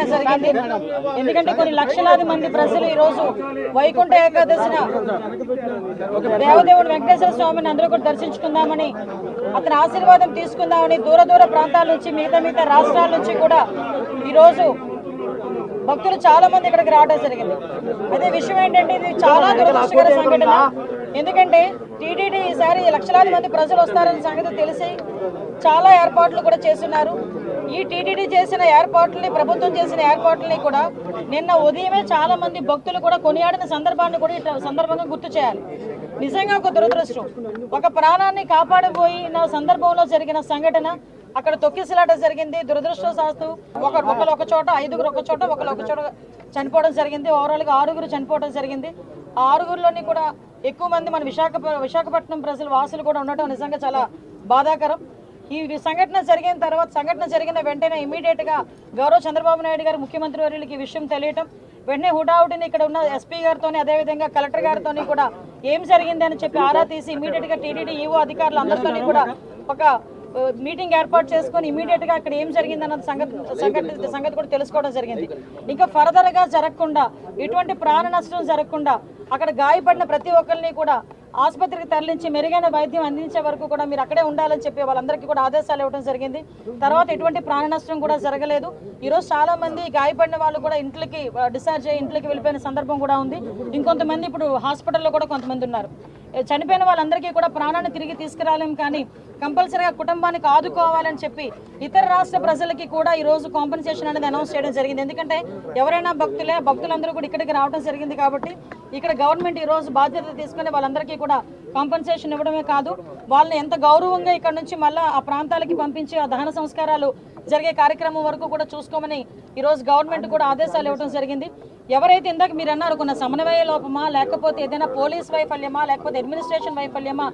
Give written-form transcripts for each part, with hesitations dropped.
జరిగింది. ఎందుకంటే కొన్ని లక్షలాది మంది ప్రజలు ఈ రోజు వైకుంఠ ఏకాదశిన దేవదేవుడు వెంకటేశ్వర స్వామిని అందరూ కూడా దర్శించుకుందామని, అతని ఆశీర్వాదం తీసుకుందామని దూర ప్రాంతాల నుంచి మిగతా రాష్ట్రాల నుంచి కూడా ఈరోజు భక్తులు చాలా మంది ఇక్కడికి రావడం జరిగింది. అదే విషయం ఏంటంటే ఇది చాలా దురదృష్టకర సంఘటన. ఎందుకంటే టీటీడీ ఈసారి లక్షలాది మంది ప్రజలు వస్తారన్న సంగతి తెలిసి చాలా ఏర్పాట్లు కూడా చేస్తున్నారు. ఈ టీటీడీ చేసిన ఏర్పాట్లని, ప్రభుత్వం చేసిన ఏర్పాట్లని కూడా నిన్న ఉదయమే చాలా మంది భక్తులు కూడా కొనియాడిన సందర్భాన్ని కూడా ఈ సందర్భంగా గుర్తు చేయాలి. నిజంగా ఒక దురదృష్టం. ఒక ప్రాణాన్ని కాపాడబోయిన సందర్భంలో జరిగిన సంఘటన, అక్కడ తొక్కిసలాట జరిగింది. దురదృష్టవశాత్తు ఒకరు ఒక చోట, ఐదుగురు ఒక చోట, ఒకరు ఒక చోట చనిపోవడం జరిగింది. ఓవరాల్గా 6గురు చనిపోవడం జరిగింది. ఆ 6గురిలోని కూడా ఎక్కువ మంది మన విశాఖపట్నం ప్రజలు వాసులు కూడా ఉండటం నిజంగా చాలా బాధాకరం. ఈ సంఘటన జరిగిన వెంటనే ఇమీడియట్గా గౌరవ చంద్రబాబు నాయుడు గారు ముఖ్యమంత్రి వర్యులకి ఈ విషయం తెలియటం, వెంటనే హుటాహుటిని ఇక్కడ ఉన్న ఎస్పీ గారితో అదేవిధంగా కలెక్టర్ గారితో కూడా ఏం జరిగింది అని చెప్పి ఆరా తీసి ఇమీడియట్గా టీటీడీ ఈవో అధికారులు అందరితో కూడా ఒక మీటింగ్ ఏర్పాటు చేసుకొని ఇమీడియట్గా అక్కడ ఏం జరిగింది అన్న సంగతి కూడా తెలుసుకోవడం జరిగింది. ఇంకా ఫర్దర్గా జరగకుండా, ఎటువంటి ప్రాణ నష్టం జరగకుండా అక్కడ గాయపడిన ప్రతి ఒక్కరిని కూడా ఆసుపత్రికి తరలించి మెరుగైన వైద్యం అందించే వరకు కూడా మీరు అక్కడే ఉండాలని చెప్పి వాళ్ళందరికీ కూడా ఆదేశాలు ఇవ్వడం జరిగింది. తర్వాత ఎటువంటి ప్రాణ నష్టం కూడా జరగలేదు. ఈరోజు చాలా మంది గాయపడిన వాళ్ళు కూడా ఇంట్లోకి డిశ్చార్జ్ అయ్యి ఇంట్లోకి వెళ్ళిపోయిన సందర్భం కూడా ఉంది. ఇంకొంతమంది ఇప్పుడు హాస్పిటల్లో కూడా కొంతమంది ఉన్నారు. చనిపోయిన వాళ్ళందరికీ కూడా ప్రాణాన్ని తిరిగి తీసుకురాలేం, కానీ కంపల్సరీగా కుటుంబానికి ఆదుకోవాలని చెప్పి ఇతర రాష్ట్ర ప్రజలకి కూడా ఈరోజు కాంపెన్సేషన్ అనేది అనౌన్స్ చేయడం జరిగింది. ఎందుకంటే ఎవరైనా భక్తులందరూ కూడా ఇక్కడికి రావడం జరిగింది కాబట్టి ఇక్కడ గవర్నమెంట్ ఈరోజు బాధ్యత తీసుకుని వాళ్ళందరికీ కూడా కాంపెన్సేషన్ ఇవ్వడమే కాదు, వాళ్ళని ఎంత గౌరవంగా ఇక్కడ నుంచి మళ్ళీ ఆ ప్రాంతాలకి పంపించి ఆ దహన సంస్కారాలు జరిగే కార్యక్రమం వరకు కూడా చూసుకోమని ఈరోజు గవర్నమెంట్ కూడా ఆదేశాలు ఇవ్వడం జరిగింది. ఎవరైతే ఇందాక మీరు అన్నారు కొన్న సమన్వయ లోపమా, లేకపోతే ఏదైనా పోలీస్ వైఫల్యమా, లేకపోతే అడ్మినిస్ట్రేషన్ వైఫల్యమా,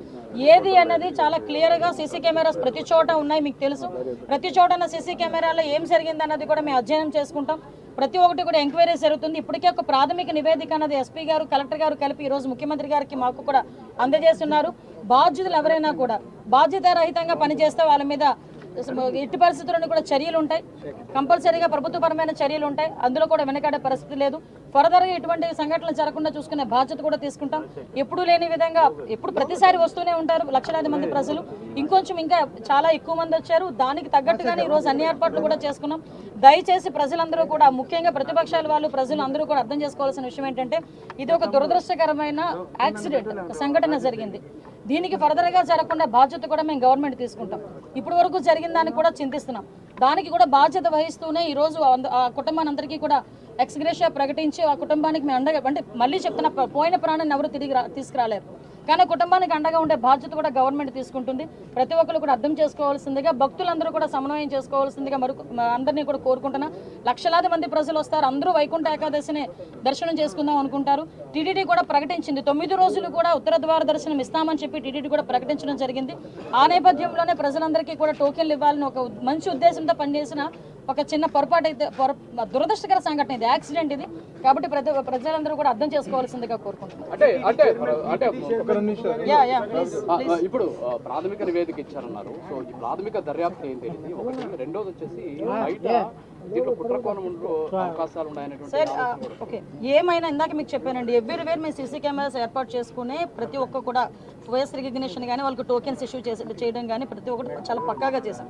ఏది అన్నది చాలా క్లియర్గా సీసీ కెమెరాస్ ప్రతి చోట ఉన్నాయి. మీకు తెలుసు, ప్రతి చోట సీసీ కెమెరాలో ఏం జరిగింది అన్నది కూడా మేము అధ్యయనం చేసుకుంటాం. ప్రతి ఒక్కటి కూడా ఎంక్వైరీ జరుగుతుంది. ఇప్పటికే ఒక ప్రాథమిక నివేదిక అన్నది ఎస్పీ గారు, కలెక్టర్ గారు కలిపి ఈరోజు ముఖ్యమంత్రి గారికి మాకు కూడా అందజేస్తున్నారు. బాధ్యులు ఎవరైనా కూడా బాధ్యతారహితంగా పనిచేస్తే వాళ్ళ మీద ఎట్టి పరిస్థితుల్లో కూడా చర్యలు ఉంటాయి. కంపల్సరీగా ప్రభుత్వపరమైన చర్యలు ఉంటాయి. అందులో కూడా వెనకాడే పరిస్థితి లేదు. ఫర్దర్గా ఇటువంటి సంఘటనలు జరగకుండా చూసుకునే బాధ్యత కూడా తీసుకుంటాం. ఎప్పుడు లేని విధంగా ఎప్పుడు ప్రతిసారి వస్తూనే ఉంటారు లక్షలాది మంది ప్రజలు. ఇంకా చాలా ఎక్కువ మంది వచ్చారు. దానికి తగ్గట్టుగానే ఈరోజు అన్ని ఏర్పాట్లు కూడా చేసుకున్నాం. దయచేసి ప్రజలందరూ కూడా, ముఖ్యంగా ప్రతిపక్షాల వాళ్ళు, ప్రజలు అందరూ కూడా అర్థం చేసుకోవాల్సిన విషయం ఏంటంటే ఇది ఒక దురదృష్టకరమైన యాక్సిడెంట్ సంఘటన జరిగింది. దీనికి ఫర్దర్గా జరగకుండా బాధ్యత కూడా మేము గవర్నమెంట్ తీసుకుంటాం. ఇప్పటి వరకు జరిగిన దానికి కూడా చింతిస్తున్నాం. దానికి కూడా బాధ్యత వహిస్తూనే ఈరోజు ఆ కుటుంబాన్ని అందరికీ కూడా ఎక్స్గ్రేషియా ప్రకటించి ఆ కుటుంబానికి మేము అండగా, అంటే మళ్ళీ చెప్తున్నా, పోయిన ప్రాణాన్ని ఎవరు తిరిగి తీసుకురాలేరు, కానీ కుటుంబానికి అండగా ఉండే బాధ్యత కూడా గవర్నమెంట్ తీసుకుంటుంది. ప్రతి ఒక్కరు కూడా అర్థం చేసుకోవాల్సిందిగా, భక్తులందరూ కూడా సమన్వయం చేసుకోవాల్సిందిగా అందరినీ కూడా కోరుకుంటున్నా. లక్షలాది మంది ప్రజలు వస్తారు, అందరూ వైకుంఠ ఏకాదశిని దర్శనం చేసుకుందాం అనుకుంటారు. టీటీడీ కూడా ప్రకటించింది 9 రోజులు కూడా ఉత్తర ద్వార దర్శనం ఇస్తామని చెప్పి టీటీడీ కూడా ప్రకటించడం జరిగింది. ఆ నేపథ్యంలోనే ప్రజలందరికీ కూడా టోకెన్లు ఇవ్వాలని ఒక మంచి ఉద్దేశంతో పనిచేసిన ఒక చిన్న పొరపాటు అయితే, దురదృష్టకర సంఘటన ఇది, యాక్సిడెంట్ ఇది. కాబట్టి ప్రజలందరూ కూడా అర్థం చేసుకోవాల్సిందిగా కోరుకుంటున్నారు. ఇప్పుడు ప్రాథమిక నివేదిక ఇచ్చారన్నారు. సో ఈ ప్రాథమిక దర్యాప్తు ఏంటి? ఒకటి, రెండోది వచ్చేసి బయట దీంట్లో కుట్రకోణం అవకాశాలు ఉన్నాయనేటువంటి. ఓకే, ఏమైనా ఇందాక మీకు చెప్పానండి, ఎవ్రీవేర్ మేము సీసీ కెమెరాస్ ఏర్పాటు చేసుకునే ప్రతి ఒక్క కూడా వాయిస్ రికగ్నిషన్ కానీ, వాళ్ళకి టోకెన్స్ ఇష్యూ చేయడం కానీ ప్రతి ఒక్కటి చాలా పక్కాగా చేసాం.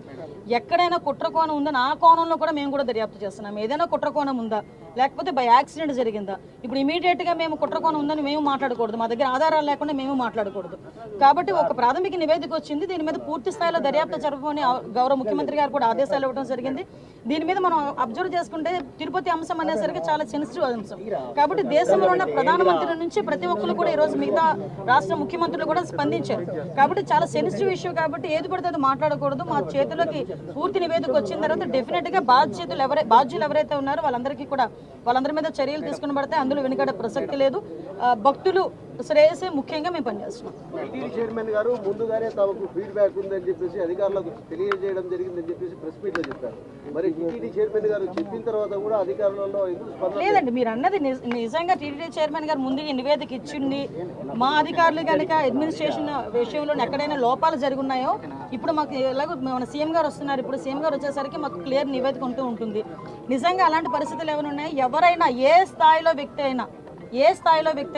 ఎక్కడైనా కుట్రకోణం ఉందని ఆ కోణంలో కూడా మేము కూడా దర్యాప్తు చేస్తున్నాం. ఏదైనా కుట్రకోణం ఉందా, లేకపోతే బై యాక్సిడెంట్ జరిగిందా, ఇప్పుడు ఇమీడియట్గా మేము కుట్రకోణం ఉందని మేము మాట్లాడకూడదు, మా దగ్గర ఆధారాలు లేకుండా మేము మాట్లాడకూడదు. కాబట్టి ఒక ప్రాథమిక నివేదిక వచ్చింది, దీని మీద పూర్తి స్థాయిలో దర్యాప్తు జరపమని గౌరవ ముఖ్యమంత్రి గారు కూడా ఆదేశాలు ఇవ్వడం జరిగింది. దీని మీద మనం అబ్జర్వ్ చేసుకుంటే తిరుపతి అంశం అనేసరికి చాలా సెన్సిటివ్ అంశం. కాబట్టి దేశంలో ఉన్న ప్రధానమంత్రి నుంచి ప్రతి ఒక్కరు కూడా ఈరోజు మిగతా రాష్ట్ర ముఖ్యమంత్రులు కూడా స్పందించారు. కాబట్టి చాలా సెన్సిటివ్ ఇష్యూ, కాబట్టి ఏది పడితే అది మాట్లాడకూడదు. మా చేతిలోకి పూర్తి నివేదిక వచ్చిన తర్వాత డెఫినెట్గా బాధ్యులు ఎవరైతే ఉన్నారో వాళ్ళందరి మీద చర్యలు తీసుకుని పడితే అందులో వెనుకడే ప్రసక్తి లేదు. భక్తులు శ్రేయసే ముఖ్యంగా మేము పనిచేస్తున్నాం. టీటీడీ చైర్మన్ గారు ముందుగానే తమకు ఫీడ్బ్యాక్ ఉందని చెప్పేసి అధికారులకు తెలియజేయడం జరిగిందని చెప్పేసి ప్రెస్ మీట్ లో చెప్పారు. మరి టీటీడీ చైర్మన్ గారు చెప్పిన తర్వాత కూడా అధికారులలో లేదండి, మీరు అన్నది నిజంగా టీటీడీ చైర్మన్ గారు ముందు నివేదిక ఇచ్చింది. మా అధికారులు కనుక అడ్మినిస్ట్రేషన్ విషయంలో ఎక్కడైనా లోపాలు జరుగున్నాయో ఇప్పుడు మాకు ఎలాగో మన సీఎం గారు వస్తున్నారు, ఇప్పుడు సీఎం గారు వచ్చేసరికి మాకు క్లియర్ నివేదిక ఉంటూ ఉంటుంది. నిజంగా అలాంటి పరిస్థితులు ఏమైనా ఉన్నాయి, ఎవరైనా ఏ స్థాయిలో వ్యక్తి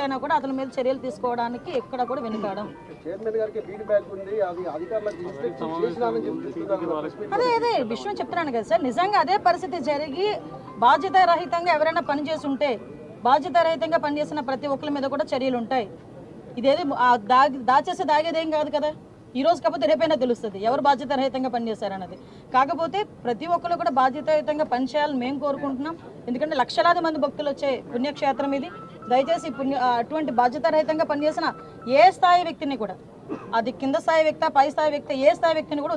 అయినా కూడా అతని మీద చర్యలు తీసుకోవడానికి ఎక్కడ కూడా వెనుకాడం. చైర్మన్ గారికి ఫీడ్బ్యాక్ ఉంది, అది అధికారులకు ఇన్స్ట్రక్షన్ చేసినామని చెప్తున్నారు. అదే విషయం చెప్తున్నాను కదా సార్. నిజంగా అదే పరిస్థితి జరిగి బాధ్యతారహితంగా ఎవరైనా పనిచేసి ఉంటే, బాధ్యతారహితంగా పనిచేసిన ప్రతి ఒక్కరి మీద కూడా చర్యలు ఉంటాయి. ఇదేది దాచేసి దాగేదేం కాదు కదా. ఈ రోజు కాకపోతే రేపైనా తెలుస్తుంది ఎవరు బాధ్యతారహితంగా పనిచేశారన్నది. కాకపోతే ప్రతి ఒక్కరు కూడా బాధ్యతాయుతంగా పనిచేయాలని మేము కోరుకుంటున్నాం. ఎందుకంటే లక్షలాది మంది భక్తులు వచ్చే పుణ్యక్షేత్రం ఇది. దయచేసి అటువంటి బాధ్యతారహితంగా పనిచేసిన ఏ స్థాయి వ్యక్తిని కూడా, అది కింద స్థాయి వ్యక్తి, పై స్థాయి వ్యక్తి, ఏ స్థాయి వ్యక్తిని కూడా